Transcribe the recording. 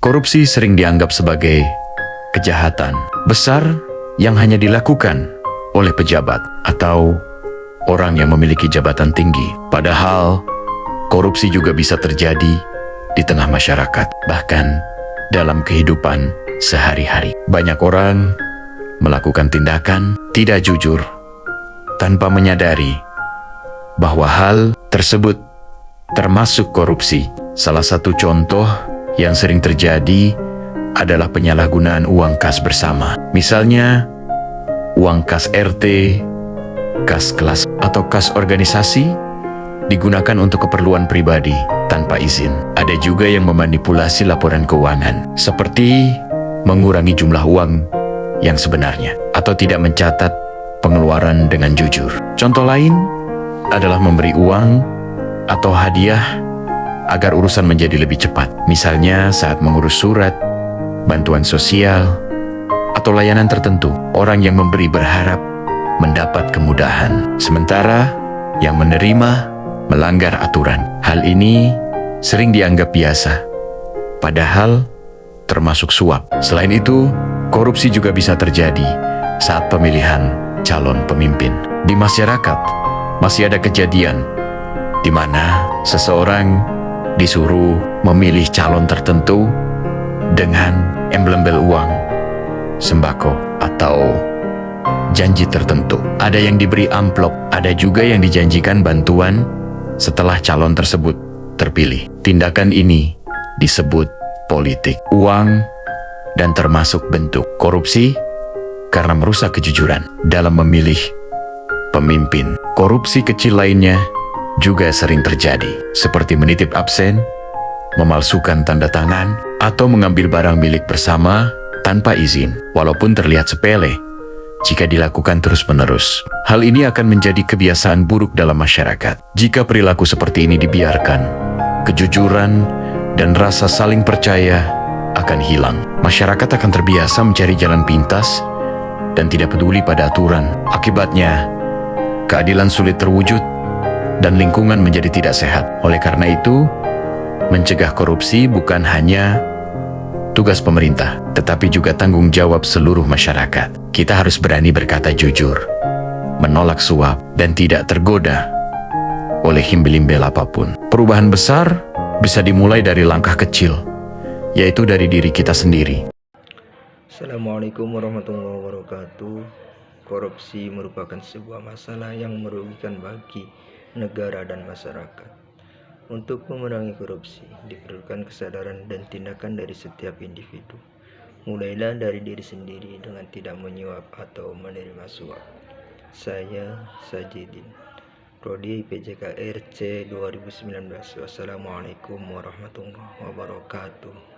Korupsi sering dianggap sebagai kejahatan besar yang hanya dilakukan oleh pejabat atau orang yang memiliki jabatan tinggi. Padahal, korupsi juga bisa terjadi di tengah masyarakat, bahkan dalam kehidupan sehari-hari. Banyak orang melakukan tindakan tidak jujur tanpa menyadari bahwa hal tersebut termasuk korupsi. Salah satu contoh yang sering terjadi adalah penyalahgunaan uang kas bersama. Misalnya, uang kas RT, kas kelas, atau kas organisasi digunakan untuk keperluan pribadi tanpa izin. Ada juga yang memanipulasi laporan keuangan, seperti mengurangi jumlah uang yang sebenarnya, atau tidak mencatat pengeluaran dengan jujur. Contoh lain adalah memberi uang atau hadiah agar urusan menjadi lebih cepat. Misalnya saat mengurus surat, bantuan sosial, atau layanan tertentu. Orang yang memberi berharap mendapat kemudahan, sementara yang menerima melanggar aturan. Hal ini sering dianggap biasa, padahal termasuk suap. Selain itu, korupsi juga bisa terjadi saat pemilihan calon pemimpin. Di masyarakat, masih ada kejadian di mana seseorang disuruh memilih calon tertentu dengan embel-embel uang, sembako, atau janji tertentu. Ada yang diberi amplop, ada juga yang dijanjikan bantuan setelah calon tersebut terpilih. Tindakan ini disebut politik uang dan termasuk bentuk korupsi karena merusak kejujuran dalam memilih pemimpin. Korupsi kecil lainnya juga sering terjadi, seperti menitip absen, memalsukan tanda tangan, atau mengambil barang milik bersama tanpa izin. Walaupun terlihat sepele, jika dilakukan terus-menerus, hal ini akan menjadi kebiasaan buruk dalam masyarakat. Jika perilaku seperti ini dibiarkan, kejujuran dan rasa saling percaya akan hilang. Masyarakat akan terbiasa mencari jalan pintas dan tidak peduli pada aturan. Akibatnya, keadilan sulit terwujud dan lingkungan menjadi tidak sehat. Oleh karena itu, mencegah korupsi bukan hanya tugas pemerintah, tetapi juga tanggung jawab seluruh masyarakat. Kita harus berani berkata jujur, menolak suap, dan tidak tergoda oleh imbel-imbel apapun. Perubahan besar bisa dimulai dari langkah kecil, yaitu dari diri kita sendiri. Assalamualaikum warahmatullahi wabarakatuh. Korupsi merupakan sebuah masalah yang merugikan bagi negara dan masyarakat. Untuk memerangi korupsi, diperlukan kesadaran dan tindakan dari setiap individu. Mulailah dari diri sendiri dengan tidak menyuap atau menerima suap. Saya Sajidin, Prodi IPJK RC 2019. Wassalamualaikum warahmatullahi wabarakatuh.